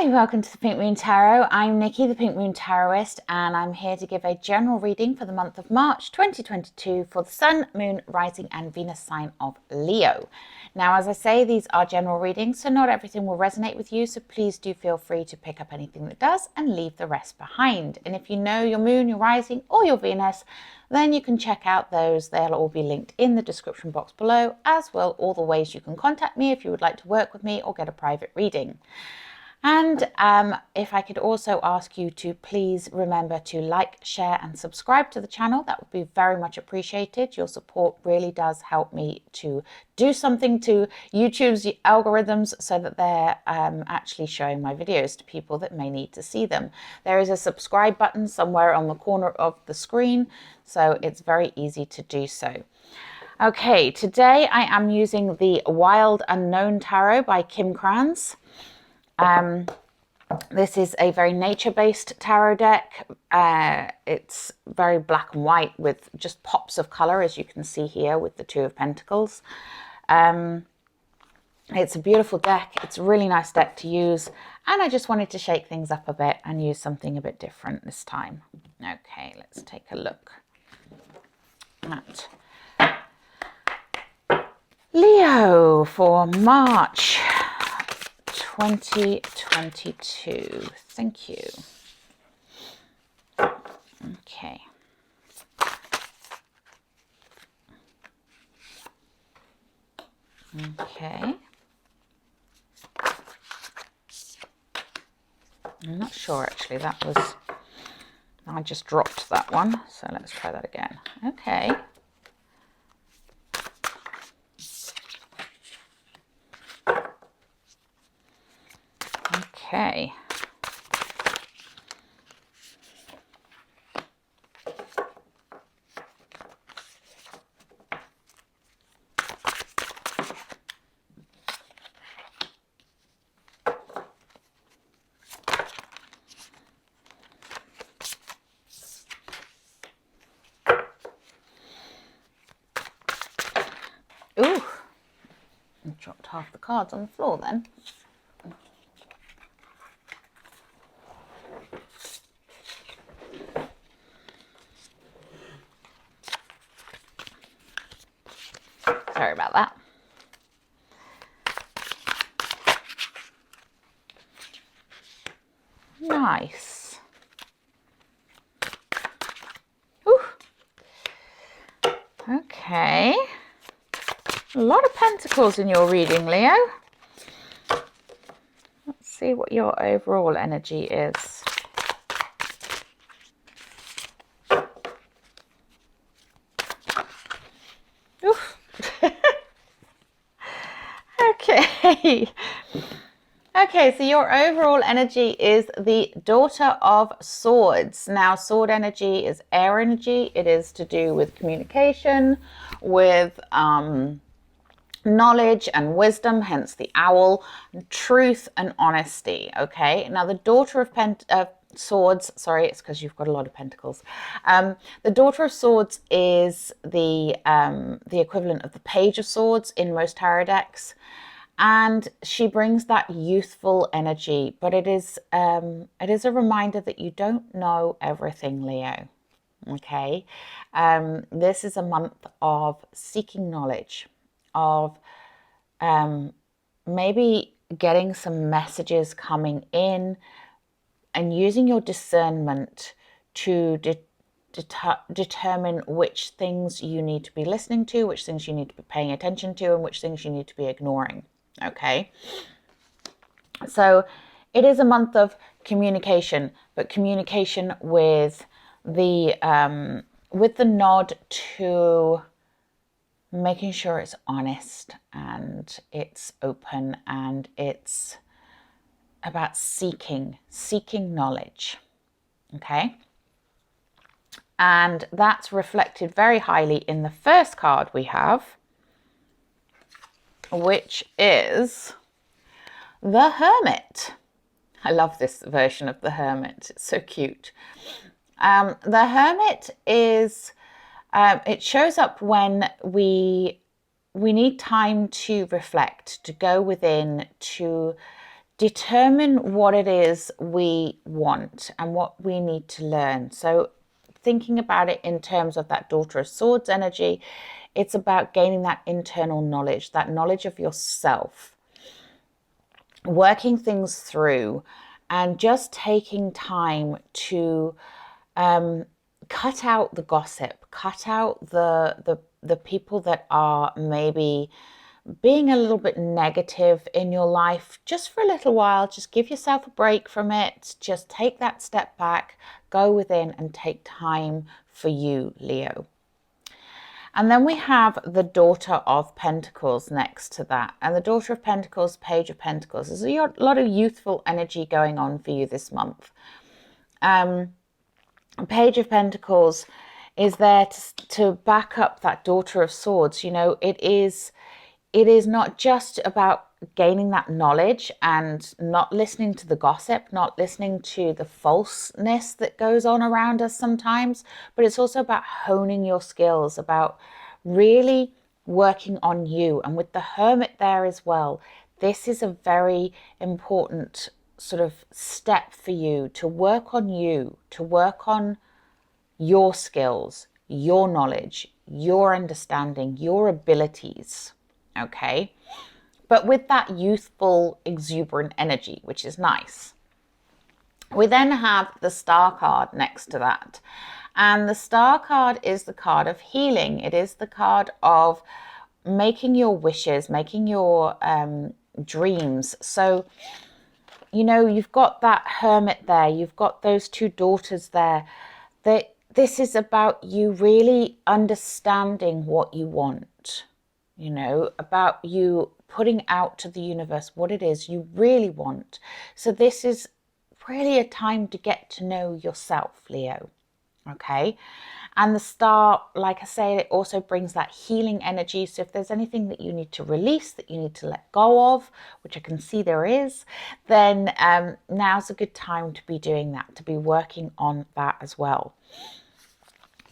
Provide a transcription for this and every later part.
Hi, welcome to the Pink Moon Tarot. I'm Nikki, the Pink Moon Tarotist, and I'm here to give a general reading for the month of March 2022 for the Sun, Moon, Rising and Venus sign of Leo. Now, as I say, these are general readings, so not everything will resonate with you, so please do feel free to pick up anything that does and leave the rest behind. And if you know your Moon, your Rising or your Venus, then you can check out those. They'll all be linked in the description box below, as well all the ways you can contact me if you would like to work with me or get a private reading. And if I could also ask you to please remember to like, share and subscribe to the channel, that would be very much appreciated. Your support really does help me to do something to YouTube's algorithms so that they're actually showing my videos to people that may need to see them. There is a subscribe button somewhere on the corner of the screen, so it's very easy to do so. Okay, today I am using the Wild Unknown Tarot by Kim Krans. This is a very nature-based tarot deck. It's very black and white with just pops of color, as you can see here with the Two of Pentacles. It's a beautiful deck. It's a really nice deck to use. And I just wanted to shake things up a bit and use something a bit different this time. Okay, let's take a look at Leo for March 2022. Thank you. Okay. Okay. I'm not sure actually, that was, I just dropped that one. So let's try that again. Okay. Okay. Ooh, I dropped half the cards on the floor then. Sorry about that. Nice. Ooh. Okay. A lot of pentacles in your reading, Leo. Let's see what your overall energy is. Oof. Okay. Okay, so your overall energy is the Daughter of Swords. Now, sword energy is air energy. It is to do with communication, with knowledge and wisdom, hence the owl, truth and honesty. Okay, now the Daughter of Swords, sorry, it's because you've got a lot of pentacles. The Daughter of Swords is the equivalent of the Page of Swords in most tarot decks. And she brings that youthful energy, but it is a reminder that you don't know everything, Leo. Okay, this is a month of seeking knowledge, of maybe getting some messages coming in and using your discernment to determine which things you need to be listening to, which things you need to be paying attention to, and which things you need to be ignoring. Okay, so it is a month of communication, but communication with the nod to making sure it's honest and it's open and it's about seeking knowledge. Okay, and that's reflected very highly in the first card we have, which is the Hermit. I love this version of the Hermit. It's so cute. The Hermit is, it shows up when we need time to reflect, to go within, to determine what it is we want and what we need to learn. So thinking about it in terms of that Daughter of Swords energy, it's about gaining that internal knowledge, that knowledge of yourself, working things through, and just taking time to cut out the gossip, cut out the people that are maybe being a little bit negative in your life just for a little while. Just give yourself a break from it. Just take that step back, go within and take time for you, Leo. And then we have the Daughter of Pentacles next to that. And the Daughter of Pentacles, Page of Pentacles. There's a lot of youthful energy going on for you this month. Page of Pentacles is there to back up that Daughter of Swords. You know, it is not just about gaining that knowledge and not listening to the gossip, not listening to the falseness that goes on around us sometimes, but it's also about honing your skills, about really working on you. And with the Hermit there as well, this is a very important sort of step for you to work on you, to work on your skills, your knowledge, your understanding, your abilities. Okay, but with that youthful, exuberant energy, which is nice. We then have the Star card next to that. And the Star card is the card of healing. It is the card of making your wishes, making your dreams. So, you know, you've got that Hermit there. You've got those two daughters there. This is about you really understanding what you want. You know, about you putting out to the universe what it is you really want. So this is really a time to get to know yourself, Leo. Okay. And the Star, like I say, it also brings that healing energy. So if there's anything that you need to release, that you need to let go of, which I can see there is, then now's a good time to be doing that, to be working on that as well.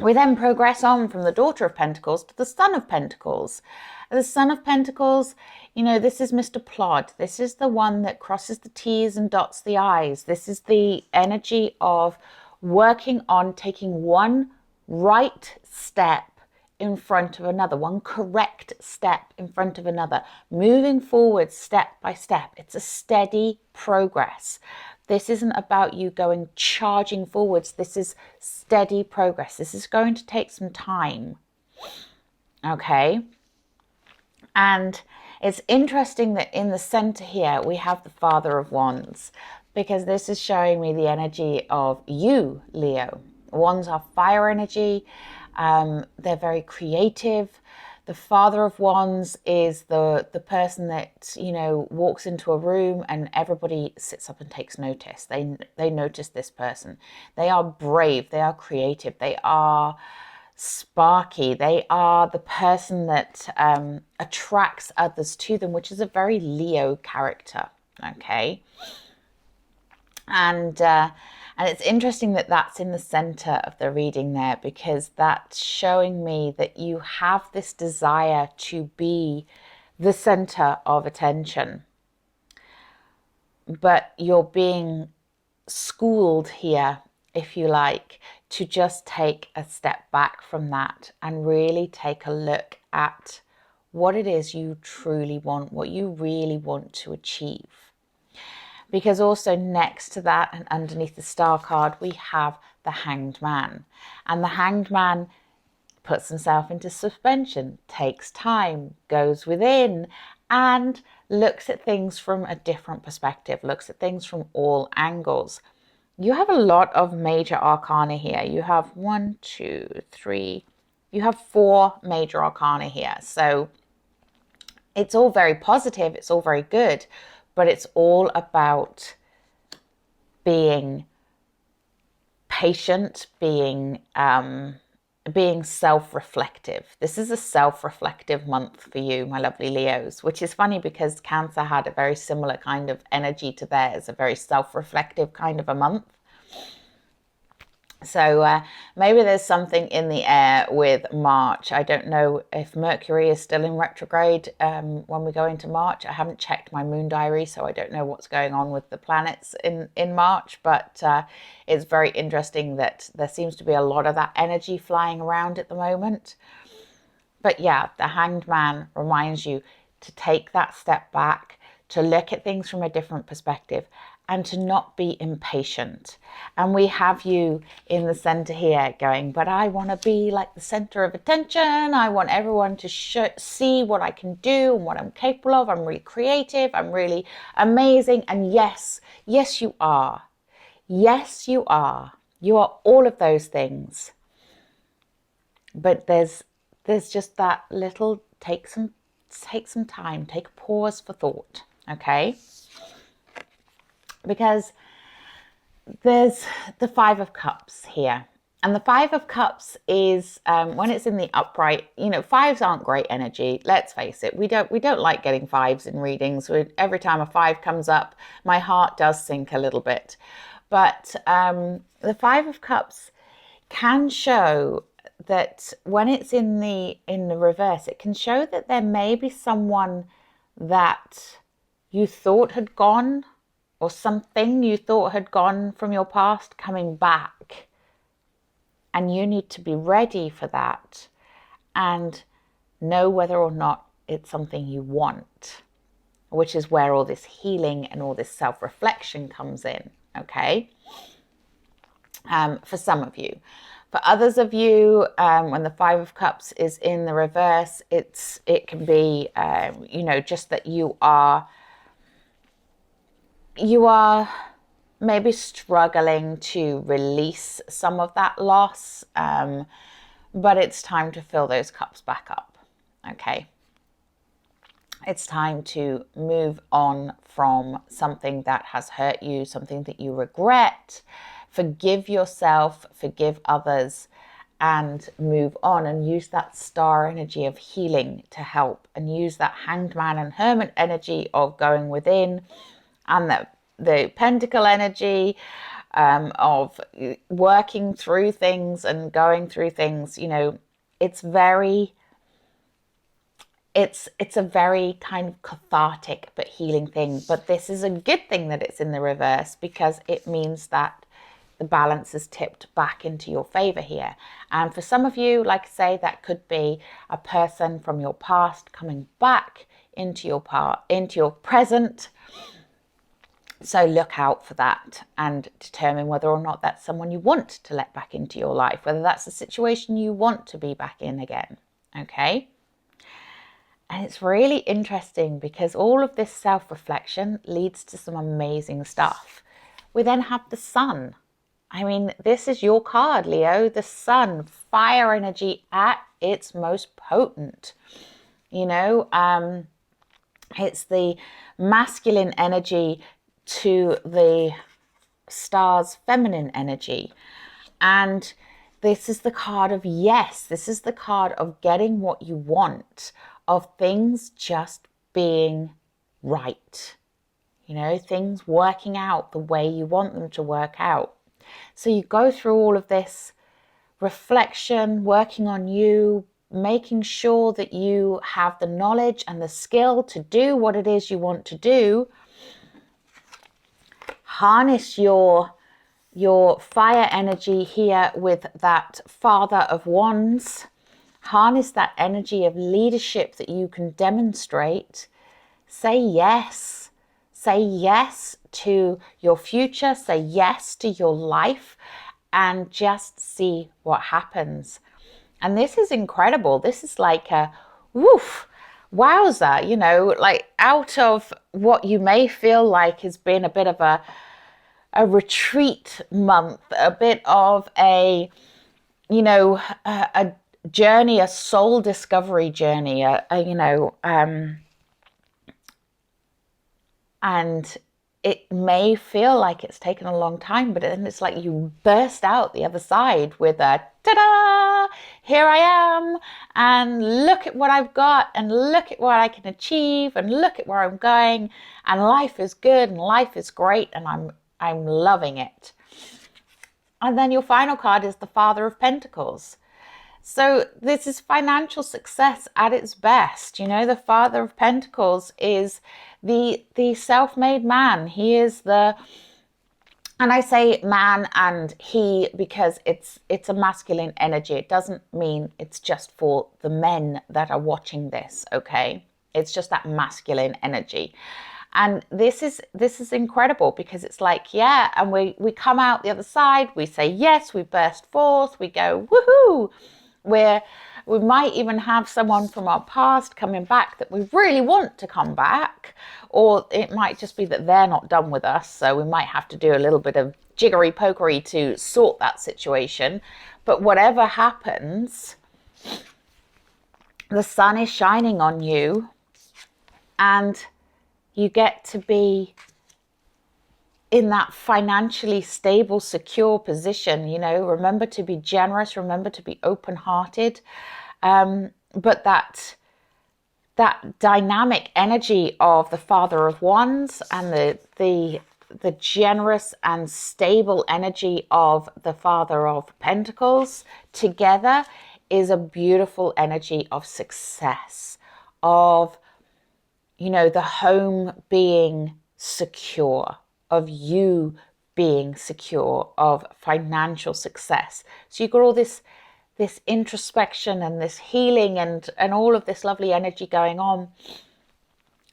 We then progress on from the Daughter of Pentacles to the Son of Pentacles. The Son of Pentacles, you know, this is Mr. Plod. This is the one that crosses the T's and dots the I's. This is the energy of working on taking one right step in front of another, one correct step in front of another, moving forward step by step. It's a steady progress. This isn't about you going charging forwards. This is steady progress. This is going to take some time. Okay. And it's interesting that in the center here, we have the Father of Wands, because this is showing me the energy of you, Leo. Wands are fire energy. They're very creative. The Father of Wands is the person that, you know, walks into a room and everybody sits up and takes notice. They notice this person. They are brave. They are creative. They are sparky. They are the person that attracts others to them, which is a very Leo character. Okay. And it's interesting that that's in the center of the reading there, because that's showing me that you have this desire to be the center of attention. But you're being schooled here, if you like, to just take a step back from that and really take a look at what it is you truly want, what you really want to achieve. Because also next to that and underneath the Star card, we have the Hanged Man. And the Hanged Man puts himself into suspension, takes time, goes within, and looks at things from a different perspective, looks at things from all angles. You have a lot of major arcana here. You have 1, 2, 3, you have 4 major arcana here. So it's all very positive, it's all very good. But it's all about being patient, being self-reflective. This is a self-reflective month for you, my lovely Leos, which is funny because Cancer had a very similar kind of energy to theirs, a very self-reflective kind of a month. So maybe there's something in the air with March. I don't know if Mercury is still in retrograde when we go into March. I haven't checked my moon diary, so I don't know what's going on with the planets in March. But it's very interesting that there seems to be a lot of that energy flying around at the moment. But yeah, the Hanged Man reminds you to take that step back, to look at things from a different perspective, and to not be impatient. And we have you in the center here going, but I want to be like the center of attention. I want everyone to see what I can do and what I'm capable of. I'm really creative. I'm really amazing. And yes, yes, you are. Yes, you are. You are all of those things. But there's just that little, take some time, take a pause for thought, okay? Because there's the Five of Cups here. And the Five of Cups is when it's in the upright, you know, fives aren't great energy. Let's face it. We don't like getting fives in readings. Every time a five comes up, my heart does sink a little bit. But the Five of Cups can show that when it's in the reverse, it can show that there may be someone that you thought had gone, or something you thought had gone from your past coming back. And you need to be ready for that and know whether or not it's something you want, which is where all this healing and all this self-reflection comes in, okay? For some of you. For others of you, when the Five of Cups is in the reverse, it can be, you know, just that you are maybe struggling to release some of that loss, but it's time to fill those cups back up, okay? It's time to move on from something that has hurt you, something that you regret. Forgive yourself, forgive others, and move on, and use that star energy of healing to help, and use that Hanged Man and Hermit energy of going within, and the Pentacle energy of working through things and going through things. You know, it's a very kind of cathartic but healing thing. But this is a good thing that it's in the reverse, because it means that the balance is tipped back into your favor here. And for some of you, like I say, that could be a person from your past coming back into your present. So look out for that and determine whether or not that's someone you want to let back into your life, whether that's a situation you want to be back in again, okay? And it's really interesting because all of this self-reflection leads to some amazing stuff. We then have the Sun. I mean, this is your card, Leo. The Sun, fire energy at its most potent. You know, it's the masculine energy to the star's feminine energy. And this is the card of yes. This is the card of getting what you want, of things just being right. You know, things working out the way you want them to work out. So you go through all of this reflection, working on you, making sure that you have the knowledge and the skill to do what it is you want to do. Harness your fire energy here with that Father of Wands. Harness that energy of leadership that you can demonstrate. Say yes. Say yes to your future. Say yes to your life, and just see what happens. And this is incredible. This is like a woof, wowza, you know, like out of what you may feel like has been a bit of a retreat month, a bit of a, you know, a journey, a soul discovery journey, you know, and it may feel like it's taken a long time, but then it's like you burst out the other side with a ta-da, here I am, and look at what I've got, and look at what I can achieve, and look at where I'm going, and life is good, and life is great, and I'm loving it. And then your final card is the Father of Pentacles. So this is financial success at its best. You know, the Father of Pentacles is the self-made man. He is the, and I say man and he because it's a masculine energy. It doesn't mean it's just for the men that are watching this, okay? It's just that masculine energy. And this is incredible because it's like, yeah, and we come out the other side, we say yes, we burst forth, we go woohoo. We might even have someone from our past coming back that we really want to come back, or it might just be that they're not done with us, so we might have to do a little bit of jiggery pokery to sort that situation. But whatever happens, the sun is shining on you, and you get to be in that financially stable, secure position. You know, remember to be generous, remember to be open-hearted. But that dynamic energy of the Father of Wands and the generous and stable energy of the Father of Pentacles together is a beautiful energy of success, of, you know, the home being secure, of you being secure, of financial success. So you've got all this introspection and this healing and all of this lovely energy going on.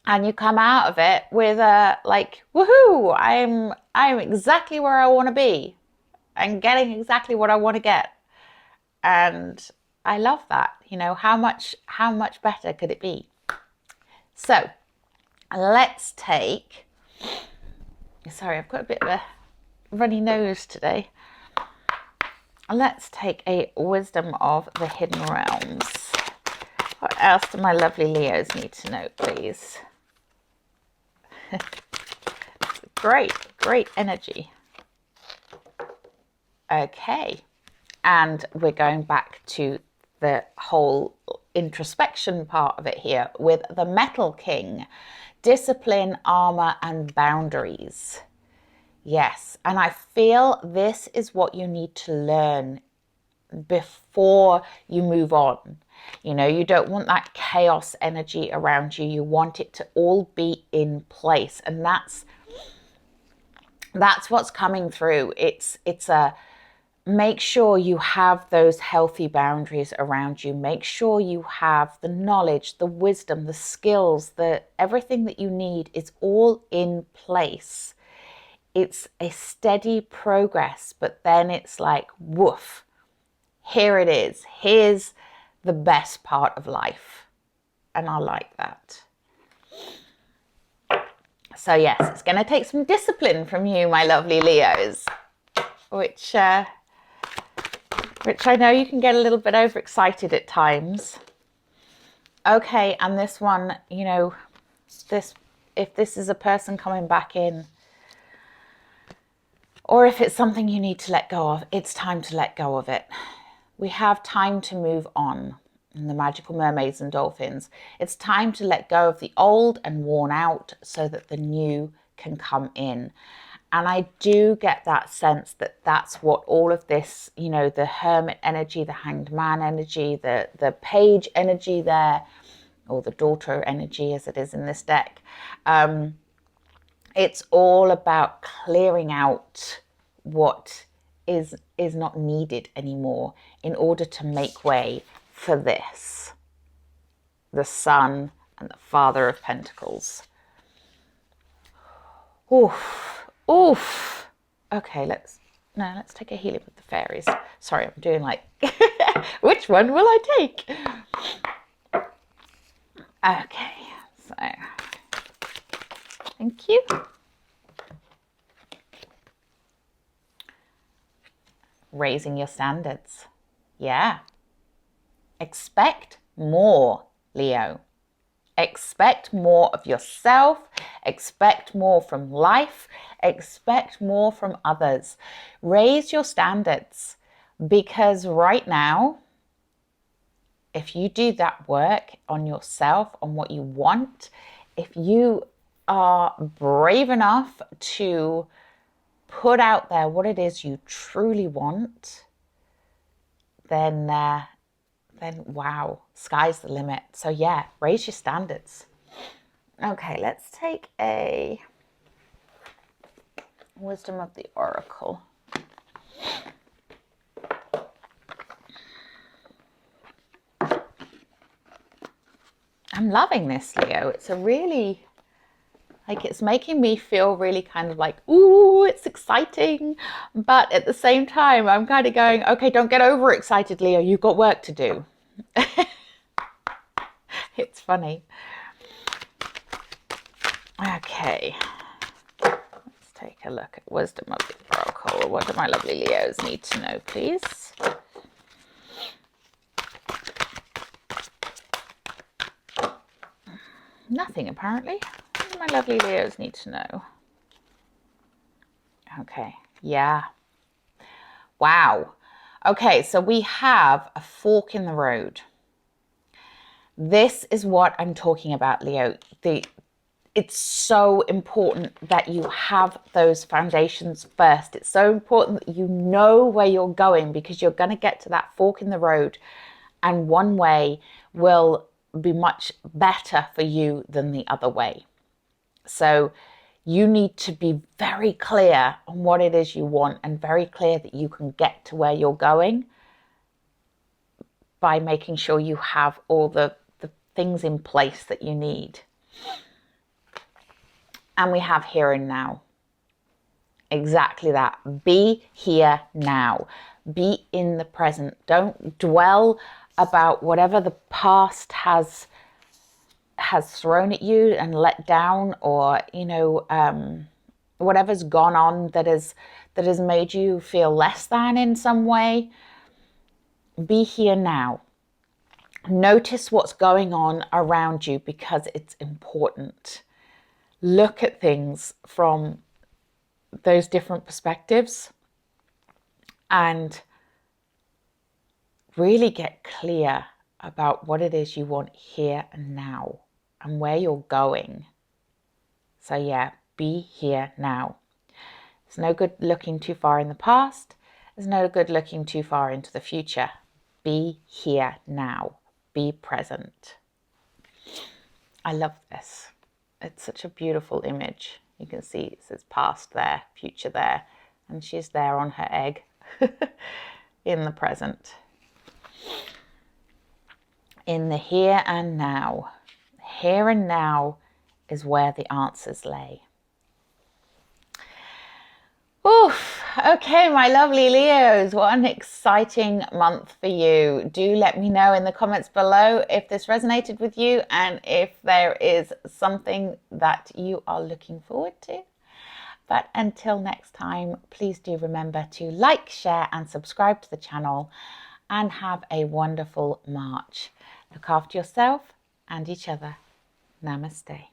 And you come out of it with a like, woohoo, I'm exactly where I want to be. I'm getting exactly what I want to get. And I love that. You know, how much better could it be? So let's take, sorry, I've got a bit of a runny nose today. Let's take a wisdom of the hidden realms. What else do my lovely Leos need to know, please? Great energy. Okay. And we're going back to the whole introspection part of it here with the Metal King. Discipline, armor, and boundaries. Yes, and I feel this is what you need to learn before you move on. You know, you don't want that chaos energy around you. You want it to all be in place. And that's what's coming through. It's a make sure you have those healthy boundaries around you. Make sure you have the knowledge, the wisdom, the skills, everything that you need is all in place. It's a steady progress, but then it's like, woof, here it is. Here's the best part of life. And I like that. So yes, it's going to take some discipline from you, my lovely Leos, which I know you can get a little bit overexcited at times. Okay, and this one, you know, if this is a person coming back in, or if it's something you need to let go of, it's time to let go of it. We have time to move on. In the Magical Mermaids and Dolphins, it's time to let go of the old and worn out so that the new can come in. And I do get that sense that that's what all of this, you know, the Hermit energy, the Hanged Man energy, the Page energy there, or the Daughter energy as it is in this deck. It's all about clearing out what is not needed anymore in order to make way for this. The Sun and the Father of Pentacles. Oof. Oof. Okay, let's take a healing with the fairies. Sorry, I'm doing like, which one will I take? Okay, so thank you. Raising your standards. Yeah. Expect more, Leo. Expect more of yourself. Expect more from life. Expect more from others. Raise your standards, because right now, if you do that work on yourself, on what you want, if you are brave enough to put out there what it is you truly want, then wow, sky's the limit. So yeah, raise your standards. Okay, let's take a Wisdom of the Oracle. I'm loving this, Leo. It's a really, like, it's making me feel really kind of like, ooh, it's exciting. But at the same time, I'm kind of going, okay, don't get overexcited, Leo. You've got work to do. It's funny. Okay. Let's take a look at Wisdom of the Oracle. What do my lovely Leos need to know, please? Nothing, apparently. What do my lovely Leos need to know? Okay, yeah. Wow. Okay, so we have a fork in the road. This is what I'm talking about, Leo. It's so important that you have those foundations first. It's so important that you know where you're going, because you're going to get to that fork in the road, and one way will be much better for you than the other way. So you need to be very clear on what it is you want, and very clear that you can get to where you're going by making sure you have all the things in place that you need. And we have here and now. Exactly that. Be here now. Be in the present. Don't dwell about whatever the past has thrown at you and let down, or whatever's gone on that has made you feel less than in some way. Be here now. Notice what's going on around you, because it's important. Look at things from those different perspectives and really get clear about what it is you want here and now and where you're going. So yeah, be here now. It's no good looking too far in the past. It's no good looking too far into the future. Be here now. Be present. I love this. It's such a beautiful image. You can see it says past there, future there, and she's there on her egg in the present. In the here and now. Here and now is where the answers lay. Oof. Okay, my lovely Leos, what an exciting month for you. Do let me know in the comments below if this resonated with you, and if there is something that you are looking forward to. But until next time, please do remember to like, share and subscribe to the channel, and have a wonderful March. Look after yourself and each other. Namaste.